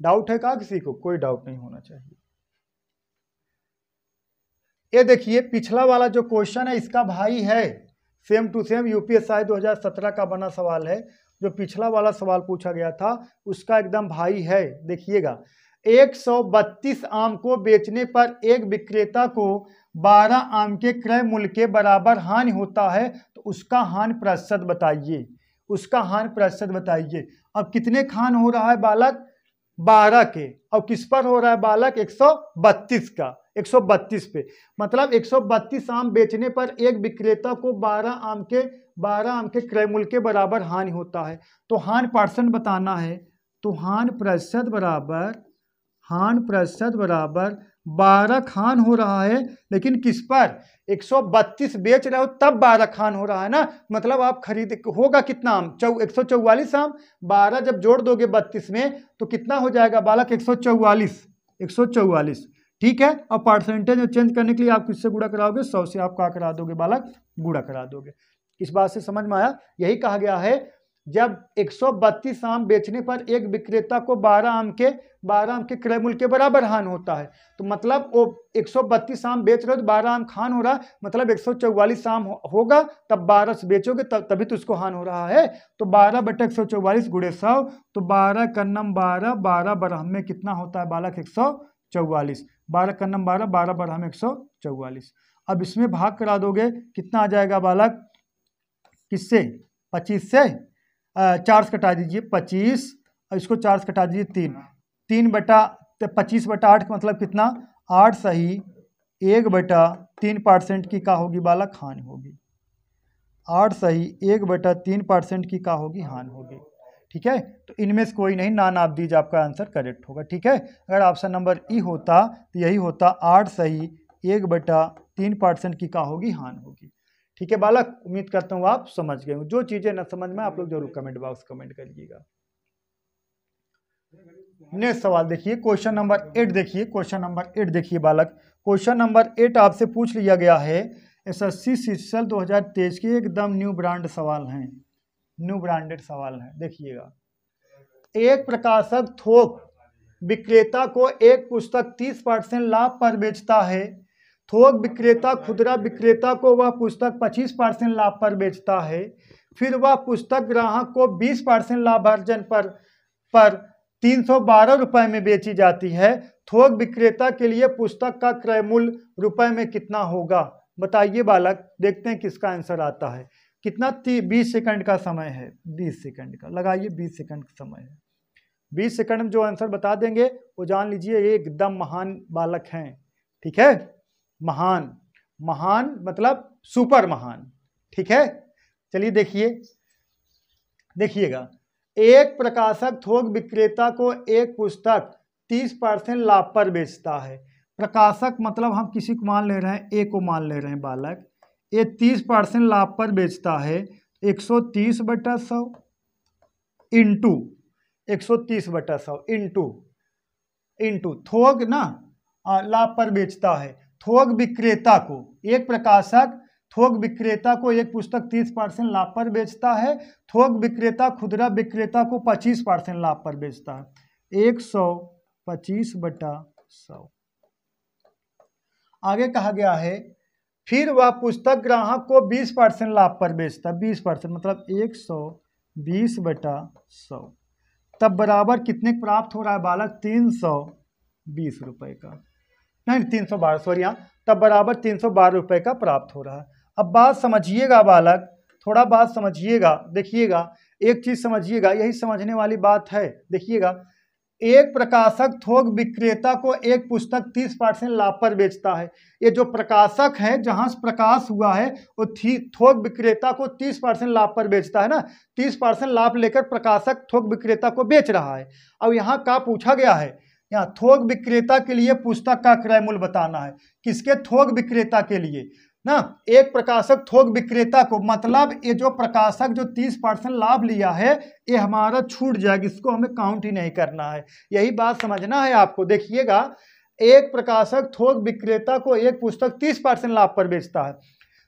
डाउट है क्या किसी को, कोई डाउट नहीं होना चाहिए। ये देखिए पिछला वाला जो क्वेश्चन है इसका भाई है, सेम टू सेम यूपीएससी 2017 का बना सवाल है। जो पिछला वाला सवाल पूछा गया था उसका एकदम भाई है। देखिएगा, 132 आम को बेचने पर एक विक्रेता को 12 आम के क्रय मूल्य के बराबर हानि होता है, तो उसका हानि प्रतिशत बताइए, उसका हानि प्रतिशत बताइए। अब कितने खान हो रहा है बालक, 12 के, और किस पर हो रहा है बालक, 132 का, 132 पे। मतलब 132 आम बेचने पर एक विक्रेता को 12 आम के क्रय मूल्य के बराबर हानि होता है। तो हानि परसेंट बताना है। तो हानि प्रतिशत बराबर 12 खान हो रहा है, लेकिन किस पर, 132 बेच रहे हो तब 12 खान हो रहा है ना। मतलब आप खरीद होगा कितना आम, 144 आम। 12 जब जोड़ दोगे 32 में तो कितना हो जाएगा बालक, 144। ठीक है, और परसेंटेज में चेंज करने के लिए आप किससे गुणा कराओगे, 100 से आप क्या करा दोगे बालक, गुणा करा दोगे। इस बात से समझ में आया। यही कहा गया है, जब 132 आम बेचने पर एक विक्रेता को 12 आम के क्रय मूल्य के बराबर हानि होता है। तो मतलब वो 132 आम बेच रहे हो तो 12 आम खान हो रहा है, मतलब 144 आम होगा तब 12 से बेचोगे तभी तो उसको हानि हो रहा है। तो 12/144 गुणे 100, तो 12 कन्नम 12, 12 बरहम में कितना होता है बालक, 144। 12 कन्नम 12, 12 बरहम में 144। अब इसमें भाग करा दोगे कितना आ जाएगा बालक, किससे, 25 से, 4 से कटा दीजिए 25, और इसको 4 से कटा दीजिए 3/25/8 का मतलब कितना, 8 सही 1/3% की का होगी बालक, हानि होगी। 8 सही 1/3% की का होगी, हानि होगी। ठीक है, तो इनमें से कोई नहीं, ना नाप दीजिए, आपका आंसर करेक्ट होगा। ठीक है, अगर ऑप्शन नंबर ई होता तो यही होता, 8 सही 1/3% की का होगी, हानि होगी। ठीक है बालक, उम्मीद करता हूँ आप समझ गए हो। जो चीजें न समझ में आप लोग जरूर कमेंट बॉक्स कमेंट करिएगा। नेक्स्ट सवाल देखिए, क्वेश्चन नंबर 8 देखिए, क्वेश्चन नंबर 8 देखिए बालक। क्वेश्चन नंबर 8 आपसे पूछ लिया गया है, एसएससी सीजीएल 2023 के एकदम न्यू ब्रांड सवाल हैं, न्यू ब्रांडेड सवाल हैं। देखिएगा, एक प्रकाशक थोक विक्रेता को एक पुस्तक 30% लाभ पर बेचता है। थोक विक्रेता खुदरा विक्रेता को वह पुस्तक 25% लाभ पर बेचता है। फिर वह पुस्तक ग्राहक को 20% लाभार्जन पर 312 रुपये में बेची जाती है। थोक विक्रेता के लिए पुस्तक का क्रय मूल्य रुपए में कितना होगा, बताइए बालक। देखते हैं किसका आंसर आता है। कितना, 20 सेकंड का समय है, 20 सेकंड का लगाइए, 20 सेकंड का समय है। 20 सेकंड में जो आंसर बता देंगे वो जान लीजिए ये एकदम महान बालक हैं। ठीक है, महान मतलब सुपर महान। ठीक है, चलिए देखिए, देखिएगा, एक प्रकाशक थोक विक्रेता को एक पुस्तक 30% लाभ पर बेचता है। प्रकाशक मतलब हम किसी को मान ले रहे हैं, ए को मान ले रहे हैं बालक, ये 30% लाभ पर बेचता है। 130/100 इंटू 130/100 इंटू थोक ना लाभ पर बेचता है। थोक विक्रेता को, एक प्रकाशक थोक विक्रेता को एक पुस्तक 30% लाभ पर बेचता है। थोक विक्रेता खुदरा विक्रेता को 25% लाभ पर बेचता है। 125/100। आगे कहा गया है फिर वह पुस्तक ग्राहक को 20% लाभ पर बेचता है। 20% मतलब 120/100, तब बराबर कितने प्राप्त हो रहा है बालक? 320 रुपये का, नहीं 312, सॉरी, यहाँ तब बराबर 312 रुपये का प्राप्त हो रहा है। अब बात समझिएगा बालक, थोड़ा बात समझिएगा, देखिएगा, एक चीज समझिएगा, यही समझने वाली बात है। देखिएगा, एक प्रकाशक थोक विक्रेता को एक पुस्तक 30% लाभ पर बेचता है। ये जो प्रकाशक है, जहां से प्रकाश हुआ है, वो थोक विक्रेता को 30% लाभ पर बेचता है ना। 30% लाभ लेकर प्रकाशक थोक विक्रेता को बेच रहा है। अब यहाँ क्या पूछा गया है? यहाँ थोक विक्रेता के लिए पुस्तक का क्रय मूल्य बताना है। किसके? थोक विक्रेता के लिए ना। एक प्रकाशक थोक विक्रेता को, मतलब ये जो प्रकाशक जो 30% लाभ लिया है, ये हमारा छूट जाएगा, इसको हमें काउंट ही नहीं करना है। यही बात समझना है आपको। देखिएगा, एक प्रकाशक थोक विक्रेता को एक पुस्तक 30% लाभ पर बेचता है,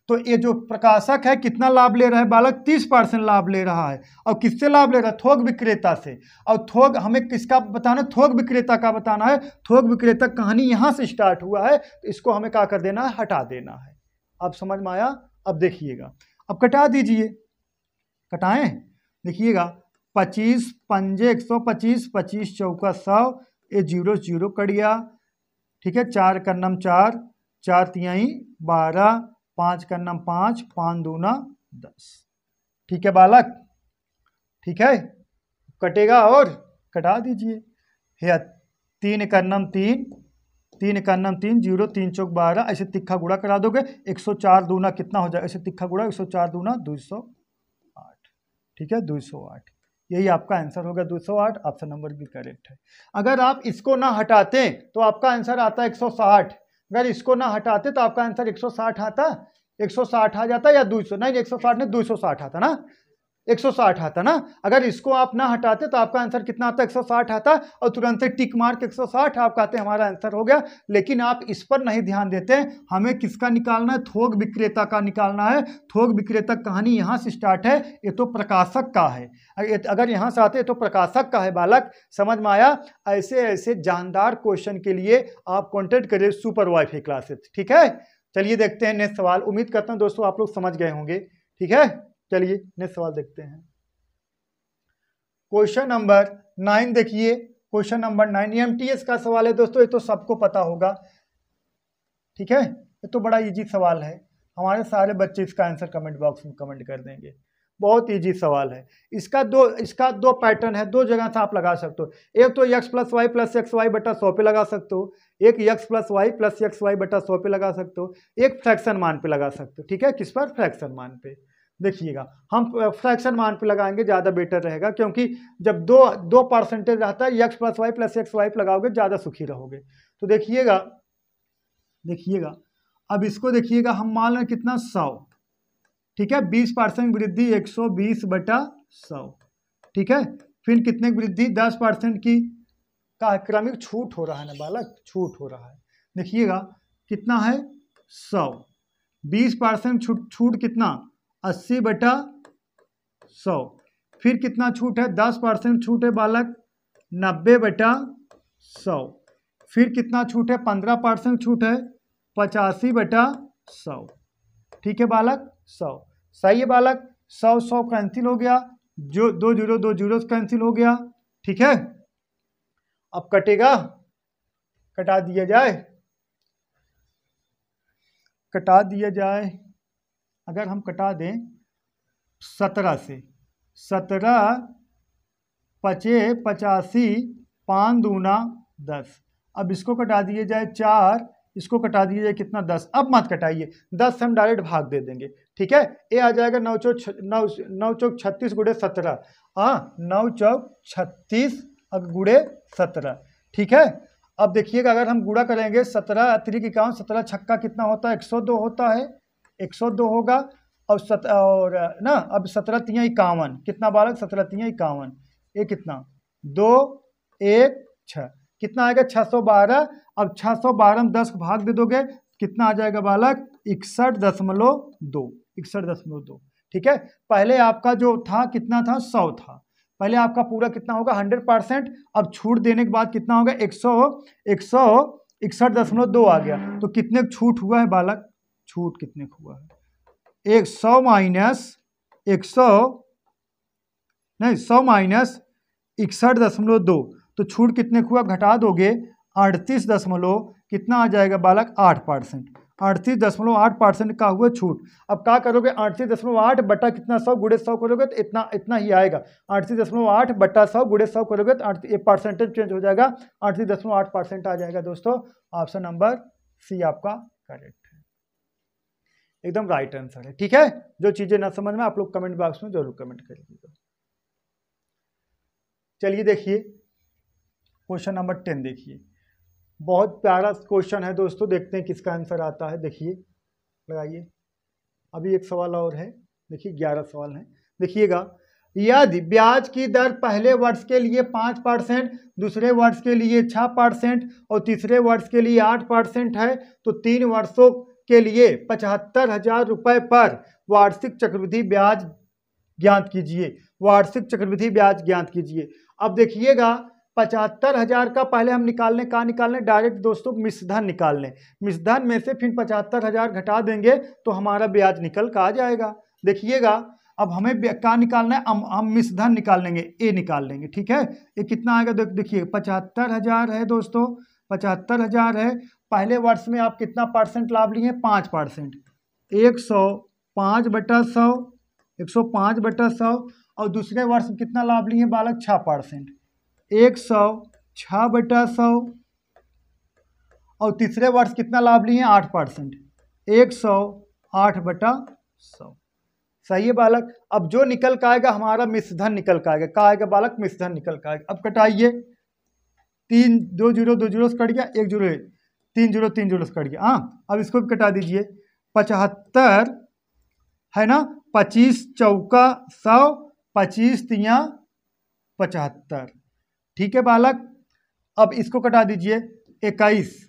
तो ये जो प्रकाशक है कितना लाभ ले रहा है बालक? 30% लाभ ले रहा है। और किससे लाभ ले रहा है? थोक विक्रेता से। और थोक हमें किसका बताना है? थोक विक्रेता का बताना है। थोक विक्रेता कहानी यहाँ से स्टार्ट हुआ है, तो इसको हमें क्या कर देना है? हटा देना है। अब समझ में आया? अब देखिएगा, अब कटा दीजिए, कटाएं। देखिएगा, 25 पंजे 125, 25 चौका 100, ये 0 0 कट गया, ठीक है। 4 का नम 4, 4 तिहाई 12, 5 का नम 5, 5 दूना 10, ठीक है बालक, ठीक है। कटेगा और कटा दीजिए। या 3 का नम 3, 3 का नम 3, 0 3 चौक 12, ऐसे तिक्खा गुणा करा दोगे। 104 दूना कितना हो जाएगा? ऐसे तिक्खा गुणा 104 दूना 208, ठीक है, 208। यही आपका आंसर होगा, 208। ऑप्शन नंबर भी करेक्ट है। अगर आप इसको ना हटाते तो आपका आंसर आता 160। अगर इसको ना हटाते तो आपका आंसर 160 आता, 160 आ जाता, या 200, नहीं 160 नहीं 260 आता ना, 160 आता ना। अगर इसको आप ना हटाते तो आपका आंसर कितना आता? 160 आता, और तुरंत से टिक मार के 160 आप कहते हैं हमारा आंसर हो गया। लेकिन आप इस पर नहीं ध्यान देते। हमें किसका निकालना है? थोक विक्रेता का निकालना है। थोक विक्रेता कहानी यहाँ से स्टार्ट है, ये तो प्रकाशक का है। अगर यहाँ से आते तो प्रकाशक का है बालक। समझ में आया? ऐसे ऐसे जानदार क्वेश्चन के लिए आप कॉन्टेक्ट करिए सुपर वाईफाई क्लासेस, ठीक है। चलिए देखते हैं नेक्स्ट सवाल। उम्मीद करता हूँ दोस्तों आप लोग समझ गए होंगे, ठीक है। चलिए नेक्स्ट सवाल देखते हैं। क्वेश्चन नंबर 9 देखिए, क्वेश्चन नंबर 9 एमटीएस का सवाल है दोस्तों। ये तो सबको पता होगा, ठीक है। ये तो बड़ा इजी सवाल है। हमारे सारे बच्चे इसका आंसर कमेंट बॉक्स में कमेंट कर देंगे। बहुत इजी सवाल है। इसका दो पैटर्न है, दो जगह से आप लगा सकते हो। एक तो x + y + xy बटा 100 पे लगा सकते हो, एक x + y + xy बटा 100 पे लगा सकते हो, एक फ्रैक्शन मान पे लगा सकते हो, ठीक है। किस पर? फ्रैक्शन मान पे। देखिएगा, हम फ्रैक्शन मान पे लगाएंगे, ज़्यादा बेटर रहेगा, क्योंकि जब दो परसेंटेज रहता है, x + y + xy पे लगाओगे ज़्यादा सुखी रहोगे। तो देखिएगा, अब इसको देखिएगा, हम मान लें कितना? 100, ठीक है। 20% वृद्धि 120/100, ठीक है। फिर कितने की वृद्धि? 10% की का क्रमिक छूट हो रहा है ना बालक, छूट हो रहा है। देखिएगा कितना है? 100, 20% छूट कितना? 80/100। फिर कितना छूट है? 10% छूट है बालक, 90/100। फिर कितना छूट है? 15% छूट है, 85/100, ठीक है बालक, 100। सही है बालक। 100 कैंसिल हो गया, जो 2 0 कैंसिल हो गया, ठीक है। अब कटेगा, कटा दिया जाए। अगर हम कटा दें 17 से, 17 × 85, 5 दूना 10। अब इसको कटा दिया जाए 4 इसको कटा दीजिए कितना 10। अब मत कटाइए, 10 से हम डायरेक्ट भाग दे देंगे, ठीक है। ये आ जाएगा 9 चौक 36 गुड़े 17, हाँ 9 चौक 36 अब गुड़े 17, ठीक है। अब देखिएगा अगर हम गुणा करेंगे 17 अतिरिक्त 51, 17 छक्का कितना होता है 102 होता है, 102 होगा। और ना अब 17 तिया 51 कितना बालक, 17 तिया 51, ये कितना 2 1 6 कितना आएगा 612। अब 612 में 10 भाग दे दोगे कितना आ जाएगा बालक 61.2, 61.2, ठीक है। पहले आपका जो था कितना था 100 था, पहले आपका पूरा कितना होगा 100%। अब छूट देने के बाद कितना होगा 161.2 आ गया। तो कितने छूट हुआ है बालक, छूट कितने हुआ है 100 माइनस 61.2, तो छूट कितने हुआ घटा दोगे 38 कितना आ जाएगा बालक 8%, 38.8% का हुआ छूट। अब क्या करोगे 38.8 बटा कितना 100 गुड़े 100 करोगे तो इतना ही आएगा, 38.8 बटा 100 गुड़े 100 करोगे तो परसेंटेज चेंज हो जाएगा, 38.8% आ जाएगा दोस्तों। ऑप्शन नंबर सी आपका करेक्ट है, एकदम राइट आंसर है, ठीक है। जो चीजें ना समझ में आप लोग कमेंट बॉक्स में जरूर कमेंट करिएगा। चलिए देखिए क्वेश्चन नंबर 10 देखिए, बहुत प्यारा क्वेश्चन है दोस्तों, देखते हैं किसका आंसर आता है। देखिए लगाइए, अभी एक सवाल और है, देखिए 11 सवाल हैं। देखिएगा, यदि ब्याज की दर पहले वर्ष के लिए 5%, दूसरे वर्ष के लिए 6% और तीसरे वर्ष के लिए 8% है तो 3 वर्षों के लिए 75,000 रुपये पर वार्षिक चक्रवृद्धि ब्याज ज्ञात कीजिए, वार्षिक चक्रवृद्धि ब्याज ज्ञात कीजिए। अब देखिएगा 75,000 का पहले हम निकालने डायरेक्ट दोस्तों मिश्रधन निकालने, मिश्रधन में से फिर 75,000 घटा देंगे तो हमारा ब्याज निकल का आ जाएगा। देखिएगा अब हमें क्या निकालना है, हम मिश्रधन निकाल लेंगे, ए निकाल लेंगे, ठीक है। ये कितना आएगा देखिए 75,000 है दोस्तों, 75,000 है। पहले वर्ष में आप कितना परसेंट लाभ लिए 5%, 105/100, 105/100। और दूसरे वर्ष में कितना लाभ लिए बालक 6%, 106/100। और तीसरे वर्ष कितना लाभ लिए 8%, 108/100। सही है बालक। अब जो निकल का आएगा हमारा मिश्रधन निकल का आएगा, क्या आएगा बालक मिश्रधन निकल का आएगा। अब कटाइए, 3 2 0 2 0 से कट गया, 1 0 3 0 3 0 से कट गया, हाँ। अब इसको भी कटा दीजिए, 75 है ना, 25 चौका 100, 25 तिया 75, ठीक है बालक। अब इसको कटा दीजिए, 21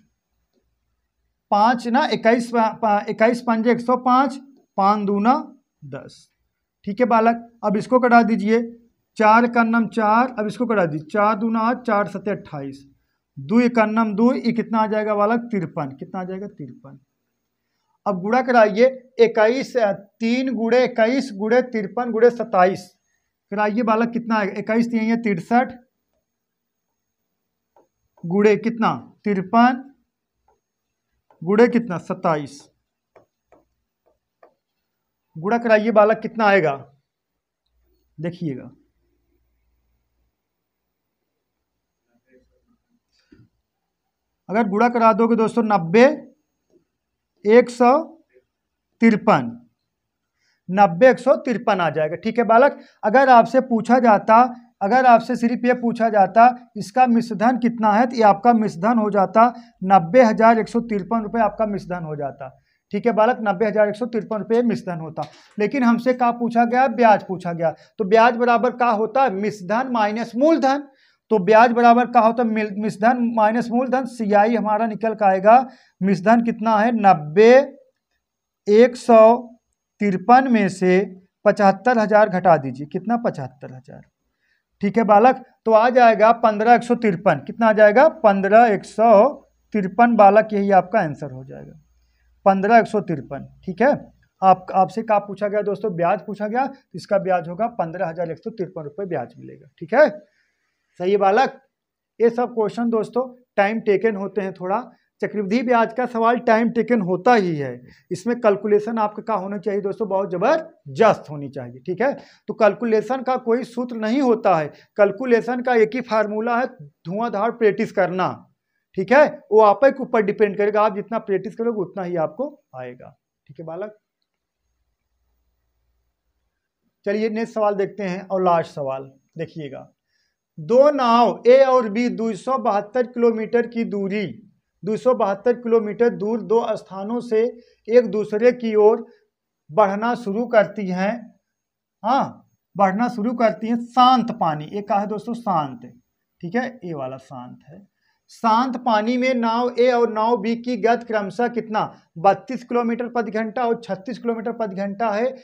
5 ना 21 पंजे 105, 5 दूना 10, ठीक है बालक। अब इसको कटा दीजिए, 4 का नम 4, अब इसको कटा दीजिए, 4 दूना 8, 4 7 28, 2 का नम 2, ये कितना आ जाएगा बालक 53, कितना आ जाएगा 53। अब गुणा कराइए, 21 3 गुड़े 21 गुड़े 53 गुड़े 27 कराइए बालक, कितना आएगा 21 3 63 गुड़े कितना 53 गुड़े कितना 27, गुणा कराइए बालक कितना आएगा, देखिएगा अगर गुणा करा दोगे दोस्तों 90 153, 90 153 आ जाएगा, ठीक है बालक। अगर आपसे पूछा जाता, अगर आपसे सिर्फ ये पूछा जाता इसका मिश्रधन कितना है तो ये आपका मिश्रधन हो जाता 90,153 रुपये आपका मिश्रधन हो जाता, ठीक है बालक, 90,153 रुपये मिश्रधन होता। लेकिन हमसे क्या पूछा गया, ब्याज पूछा गया। तो ब्याज बराबर क्या होता है, मिश्रधन माइनस मूलधन। तो ब्याज बराबर क्या होता है, मिश्रधन माइनस मूलधन। CI हमारा निकल का आएगा, मिश्रधन कितना है 90,153 में से 75,000 घटा दीजिए, कितना 75,000, ठीक है बालक। तो आ जाएगा 15,153, कितना आ जाएगा 15,153 बालक, यही आपका आंसर हो जाएगा 15,153, ठीक है। आपसे क्या पूछा गया दोस्तों, ब्याज पूछा गया, इसका ब्याज होगा 15,153 रुपये ब्याज मिलेगा, ठीक है। सही है बालक। ये सब क्वेश्चन दोस्तों टाइम टेकन होते हैं, थोड़ा चक्रवृद्धि ब्याज का सवाल टाइम टेकन होता ही है। इसमें कैलकुलेशन आपका क्या होना चाहिए दोस्तों, बहुत जबरदस्त होनी चाहिए, ठीक है। तो कैलकुलेशन का कोई सूत्र नहीं होता है, कैलकुलेशन का एक ही फार्मूला है, धुआंधार प्रैक्टिस करना, ठीक है, वो आप के ऊपर डिपेंड करेगा, आप जितना प्रैक्टिस करोगे उतना ही आपको आएगा। ठीक है बालक, चलिए नेक्स्ट सवाल देखते हैं और लास्ट सवाल देखिएगा। दो नाव ए और बी 272 किलोमीटर की दूरी 272 किलोमीटर दूर दो स्थानों से एक दूसरे की ओर बढ़ना शुरू करती हैं। हाँ, बढ़ना शुरू करती हैं शांत पानी, एक कहा है दोस्तों शांत, ठीक है, ये वाला शांत है। शांत पानी में नाव ए और नाव बी की गति क्रमशः कितना 32 किलोमीटर प्रति घंटा और 36 किलोमीटर प्रति घंटा है।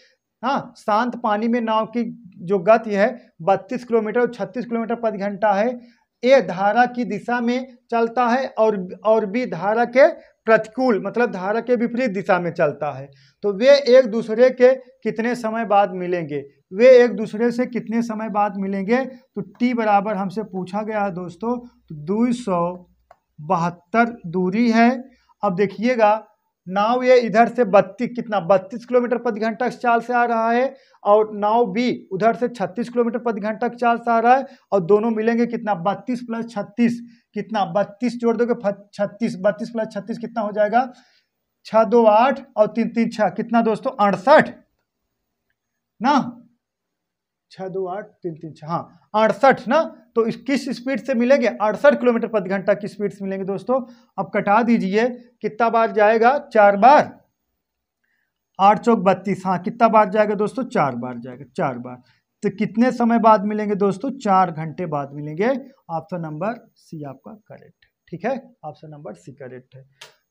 हाँ, शांत पानी में नाव की जो गति है 32 किलोमीटर और 36 किलोमीटर प्रति घंटा है। ए धारा की दिशा में चलता है और बी धारा के प्रतिकूल मतलब धारा के विपरीत दिशा में चलता है। तो वे एक दूसरे के कितने समय बाद मिलेंगे, वे एक दूसरे से कितने समय बाद मिलेंगे? तो टी बराबर हमसे पूछा गया है दोस्तों, तो 272 दूरी है। अब देखिएगा नाव ये इधर से 32 किलोमीटर प्रति घंटा की चाल से आ रहा है और नाव बी उधर से 36 किलोमीटर प्रति घंटा की चाल से आ रहा है और दोनों मिलेंगे कितना 32 + 36 कितना 32 जोड़ दोगे 36, 32 + 36 कितना हो जाएगा 6 2 8 और 3 3 6 कितना दोस्तों 68 ना, 6 2 8 3 3 6 हाँ 68 ना। तो किस स्पीड से मिलेंगे 68 किलोमीटर प्रति घंटा की स्पीड से मिलेंगे दोस्तों। अब कटा दीजिए कितना बार जाएगा 4 बार, 8 चौक 32, हाँ कितना बार जाएगा दोस्तों 4 बार जाएगा, 4 बार। तो कितने समय बाद मिलेंगे दोस्तों 4 घंटे बाद मिलेंगे। ऑप्शन नंबर सी आपका करेक्ट, ठीक है, ऑप्शन नंबर सी करेक्ट है।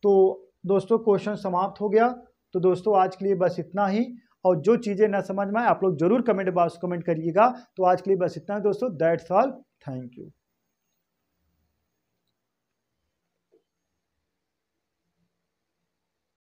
तो दोस्तों क्वेश्चन समाप्त हो गया। तो दोस्तों आज के लिए बस इतना ही, और जो चीज़ें ना समझ में आए आप लोग जरूर कमेंट बॉक्स कमेंट करिएगा। तो आज के लिए बस इतना है दोस्तों, दैट्स ऑल, थैंक यू।